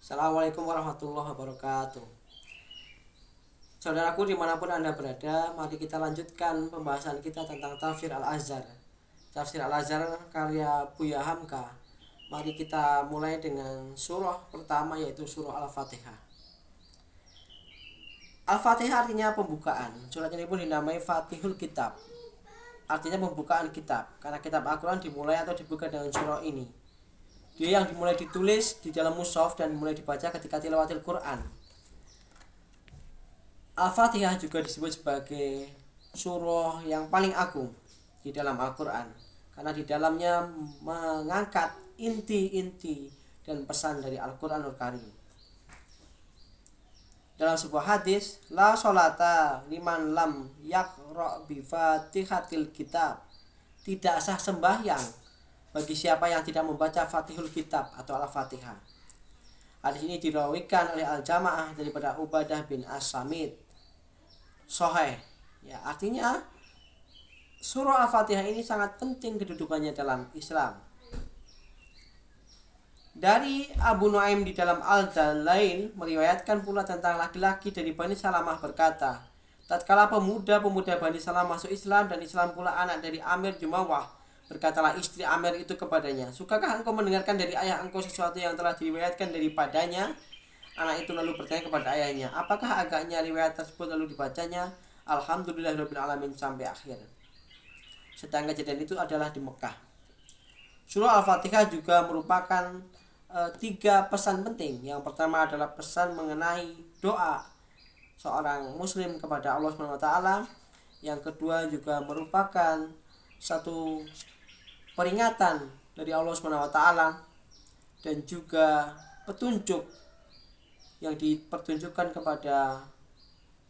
Assalamualaikum warahmatullahi wabarakatuh. Saudaraku dimanapun Anda berada, mari kita lanjutkan pembahasan kita tentang Tafsir Al-Azhar. Tafsir Al-Azhar karya Buya Hamka. Mari kita mulai dengan surah pertama, yaitu surah Al-Fatihah. Al-Fatihah artinya pembukaan. Surat ini pun dinamai Fatihul Kitab, artinya pembukaan kitab, karena kitab Al-Quran dimulai atau dibuka dengan surah ini. Dia yang dimulai ditulis di dalam mushaf dan mulai dibaca ketika tilawatil Quran. Al-Fatihah juga disebut sebagai surah yang paling agung di dalam Al-Quran, karena di dalamnya mengangkat inti-inti dan pesan dari Al-Quranul Karim. Dalam sebuah hadis, la sholata liman lam yaqra bi fatihatil kitab, tidak sah sembahyang bagi siapa yang tidak membaca Fatihul Kitab atau Al-Fatihah. Hadis ini dirawikan oleh Al-Jamaah daripada Ubadah bin As-Samit. Sahih. Ya, artinya surah Al-Fatihah ini sangat penting kedudukannya dalam Islam. Dari Abu Nuaim di dalam Al-Dalail meriwayatkan pula tentang laki-laki dari Bani Salamah berkata, tatkala pemuda-pemuda Bani Salamah masuk Islam dan Islam pula anak dari Amir Jumawah, berkatalah istri Amir itu kepadanya, sukakah engkau mendengarkan dari ayah engkau sesuatu yang telah diriwayatkan daripadanya? Anak itu lalu bertanya kepada ayahnya, apakah agaknya riwayat tersebut, lalu dibacanya Alhamdulillahirabbil alamin sampai akhir. Sedang kejadian itu adalah di Mekah. Surah Al-Fatihah juga merupakan tiga pesan penting. Yang pertama adalah pesan mengenai doa seorang muslim kepada Allah SWT. Yang kedua juga merupakan satu peringatan dari Allah SWT dan juga petunjuk yang dipertunjukkan kepada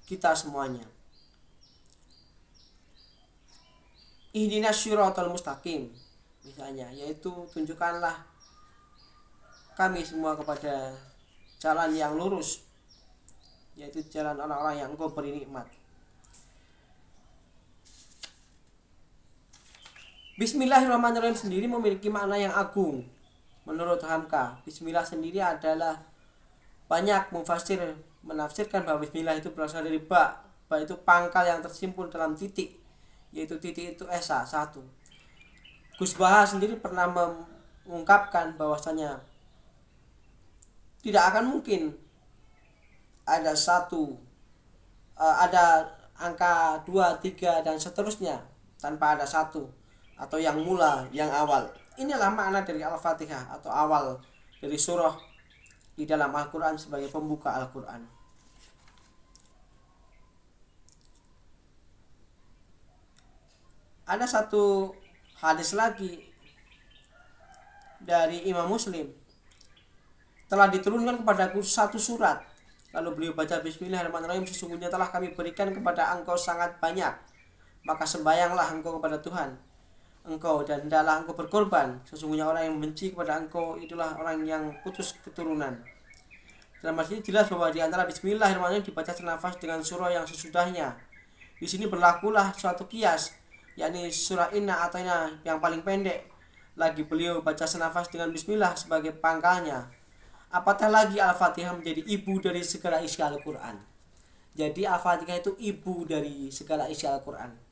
kita semuanya. Ihdinas syiratal mustaqim, misalnya, yaitu tunjukkanlah kami semua kepada jalan yang lurus, yaitu jalan orang-orang yang engkau beri nikmat. Bismillahirrahmanirrahim sendiri memiliki makna yang agung. Menurut Hamka, Bismillah sendiri adalah, banyak mufassir menafsirkan bahwa Bismillah itu berasal dari ba. Ba itu pangkal yang tersimpul dalam titik, yaitu titik itu esa, satu. Gus Baha sendiri pernah mengungkapkan bahwasanya tidak akan mungkin ada ada angka 2, 3 dan seterusnya tanpa ada satu atau yang mula, yang awal. Inilah makna dari Al-Fatihah atau awal dari surah di dalam Al-Quran sebagai pembuka Al-Quran. Ada satu hadis lagi dari Imam Muslim, telah diturunkan kepadaku satu surat, lalu beliau baca Bismillahirrahmanirrahim, sesungguhnya telah kami berikan kepada engkau sangat banyak, maka sembayanglah engkau kepada Tuhan engkau dan hendaklah engkau berkorban, sesungguhnya orang yang membenci kepada engkau itulah orang yang putus keturunan. Dalam hadis ini jelas bahwa di antara Bismillahirrahmanirrahim dibaca senafas dengan surah yang sesudahnya. Di sini berlakulah suatu kias, yakni surah Inna Atayna yang paling pendek, lagi beliau baca senafas dengan Bismillah sebagai pangkalnya. Apatah lagi Al-Fatihah menjadi ibu dari segala isi Al-Quran. Jadi Al-Fatihah itu ibu dari segala isi Al-Quran.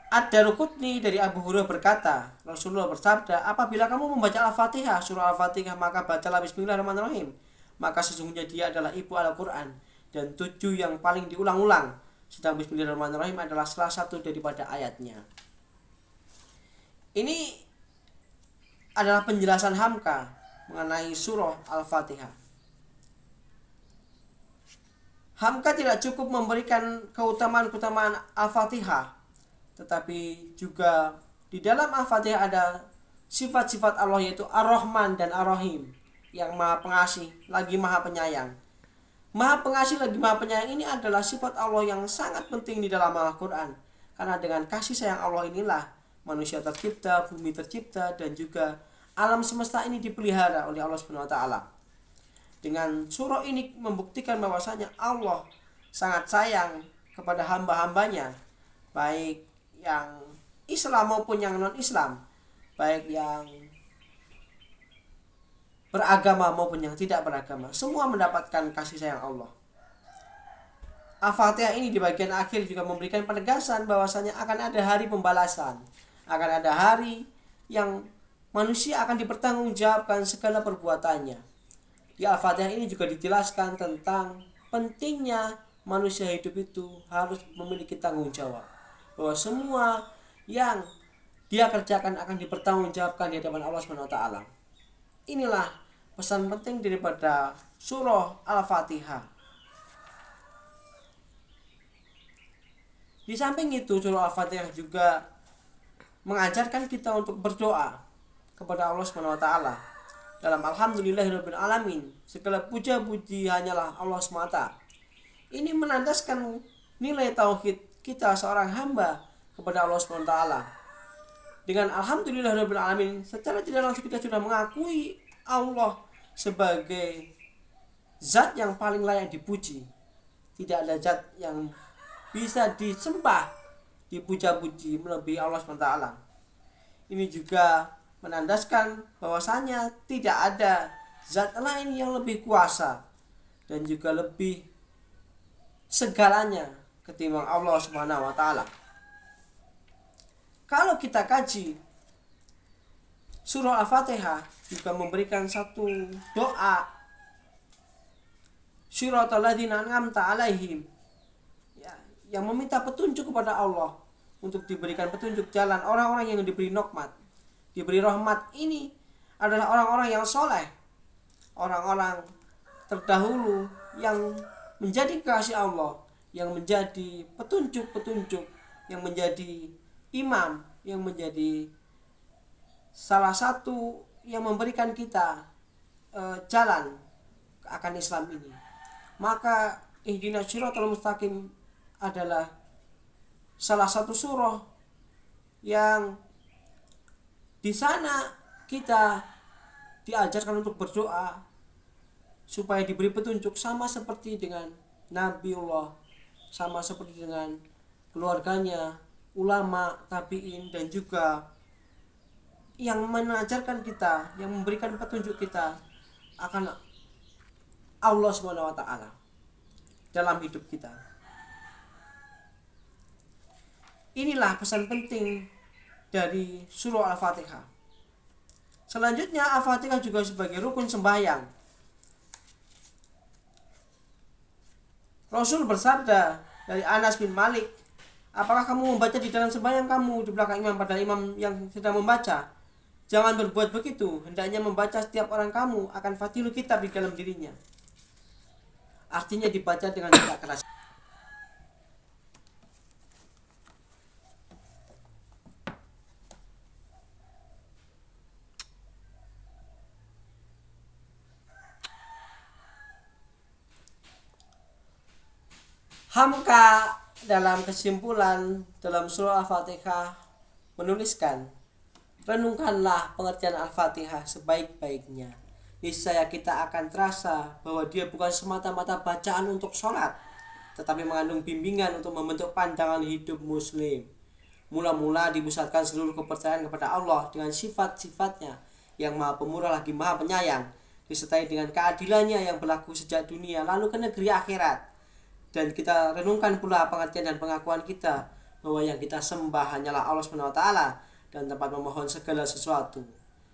Ad-Daruqutni dari Abu Hurairah berkata, Rasulullah bersabda, apabila kamu membaca Al-Fatihah, surah Al-Fatihah, maka bacalah Bismillahirrahmanirrahim, maka sesungguhnya dia adalah ibu Al-Quran dan 7 yang paling diulang-ulang, sedang Bismillahirrahmanirrahim adalah salah satu daripada ayatnya. Ini adalah penjelasan Hamka mengenai surah Al-Fatihah. Hamka tidak cukup memberikan keutamaan-keutamaan Al-Fatihah, tetapi juga di dalam Al-Fatihah ada sifat-sifat Allah, yaitu Ar-Rahman dan Ar-Rahim, yang maha pengasih lagi maha penyayang. Maha pengasih lagi maha penyayang ini adalah sifat Allah yang sangat penting di dalam Al-Quran, karena dengan kasih sayang Allah inilah manusia tercipta, bumi tercipta, dan juga alam semesta ini dipelihara oleh Allah SWT. Dengan surah ini membuktikan bahwasanya Allah sangat sayang kepada hamba-hambanya, baik yang Islam maupun yang non-Islam, baik yang beragama maupun yang tidak beragama, semua mendapatkan kasih sayang Allah. Al-Fatihah ini di bagian akhir juga memberikan penegasan bahwasanya akan ada hari pembalasan, akan ada hari yang manusia akan dipertanggungjawabkan segala perbuatannya. Di Al-Fatihah ini juga dijelaskan tentang pentingnya manusia hidup itu harus memiliki tanggung jawab, bahwa semua yang dia kerjakan akan dipertanggungjawabkan di hadapan Allah Subhanahu wa taala. Inilah pesan penting daripada surah Al-Fatihah. Di samping itu, surah Al-Fatihah juga mengajarkan kita untuk berdoa kepada Allah Subhanahu wa taala. Dalam alhamdulillahirabbil alamin, segala puja-puji hanyalah Allah semata. Ini menandaskan nilai tauhid kita seorang hamba kepada Allah Subhanahu wa taala. Dengan alhamdulillahirabbil alamin, secara tidak langsung kita sudah mengakui Allah sebagai zat yang paling layak dipuji. Tidak ada zat yang bisa disembah, dipuja-puji melebihi Allah SWT. Ini juga menandaskan bahwasanya tidak ada zat lain yang lebih kuasa dan juga lebih segalanya ketimbang Allah Subhanahu wa taala. Kalau kita kaji surah Al-Fatihah juga memberikan satu doa, siratal ladzina an'amta 'alaihim, yang meminta petunjuk kepada Allah untuk diberikan petunjuk jalan orang-orang yang diberi nikmat, diberi rahmat. Ini adalah orang-orang yang soleh, orang-orang terdahulu yang menjadi kekasih Allah, yang menjadi petunjuk-petunjuk, yang menjadi imam, yang menjadi salah satu yang memberikan kita jalan akan Islam ini. Maka ihdinas shiratal mustaqim adalah salah satu surah yang di sana kita diajarkan untuk berdoa supaya diberi petunjuk, sama seperti dengan Nabiullah, sama seperti dengan keluarganya, ulama, tabi'in, dan juga yang mengajarkan kita, yang memberikan petunjuk kita akan Allah Subhanahu wa taala dalam hidup kita. Inilah pesan penting dari surah Al-Fatihah. Selanjutnya, Al-Fatihah juga sebagai rukun sembahyang. Rasul bersabda dari Anas bin Malik, apakah kamu membaca di dalam sembahyang kamu di belakang imam, pada imam yang sedang membaca? Jangan berbuat begitu, hendaknya membaca setiap orang kamu akan fatilu kitab di dalam dirinya. Artinya dibaca dengan tidak keras. Hamka dalam kesimpulan dalam surah Al-Fatihah menuliskan, renungkanlah pengertian Al-Fatihah sebaik-baiknya. Niscaya kita akan terasa bahwa dia bukan semata-mata bacaan untuk sholat, tetapi mengandung bimbingan untuk membentuk pandangan hidup muslim. Mula-mula dipusatkan seluruh kepercayaan kepada Allah dengan sifat-sifatnya yang maha pemurah lagi maha penyayang, disertai dengan keadilannya yang berlaku sejak dunia lalu ke negeri akhirat. Dan kita renungkan pula pengertian dan pengakuan kita bahwa yang kita sembah hanyalah Allah Subhanahu wa taala dan tempat memohon segala sesuatu.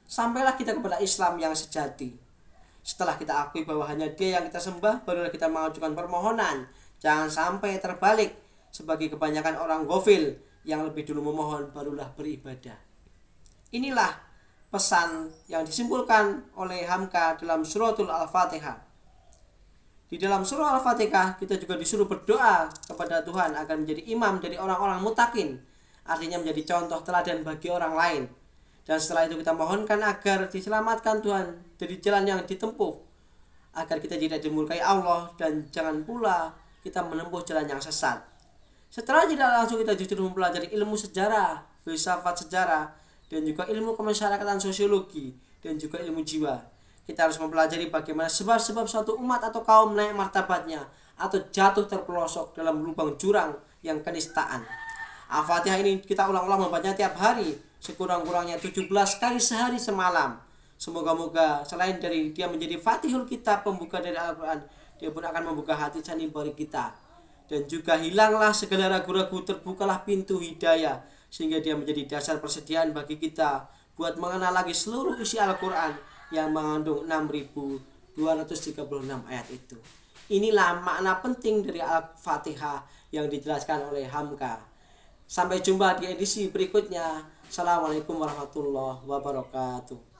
Sampailah kita kepada Islam yang sejati. Setelah kita akui bahwa hanya Dia yang kita sembah, barulah kita mengajukan permohonan. Jangan sampai terbalik sebagai kebanyakan orang ghafil yang lebih dulu memohon barulah beribadah. Inilah pesan yang disimpulkan oleh Hamka dalam suratul Al-Fatihah. Di dalam surah Al-Fatihah kita juga disuruh berdoa kepada Tuhan agar menjadi imam dari orang-orang mutakin, artinya menjadi contoh teladan bagi orang lain. Dan setelah itu kita mohonkan agar diselamatkan Tuhan dari jalan yang ditempuh, agar kita tidak dimurkai Allah dan jangan pula kita menempuh jalan yang sesat. Setelah tidak langsung kita justru mempelajari ilmu sejarah, filsafat sejarah, dan juga ilmu kemasyarakatan sosiologi, dan juga ilmu jiwa. Kita harus mempelajari bagaimana sebab-sebab suatu umat atau kaum naik martabatnya atau jatuh terpelosok dalam lubang jurang yang kenistaan. Al-Fatihah ini kita ulang-ulang membacanya tiap hari, sekurang-kurangnya 17 kali sehari semalam. Semoga-moga selain dari dia menjadi Fatihul Kitab, pembuka dari Al-Quran, dia pun akan membuka hati sanubari kita. Dan juga hilanglah segala ragu-ragu, terbukalah pintu hidayah, sehingga dia menjadi dasar persediaan bagi kita buat mengenal lagi seluruh isi Al-Quran yang mengandung 6.236 ayat itu. Inilah makna penting dari Al-Fatihah yang dijelaskan oleh Hamka. Sampai jumpa di edisi berikutnya. Assalamualaikum warahmatullahi wabarakatuh.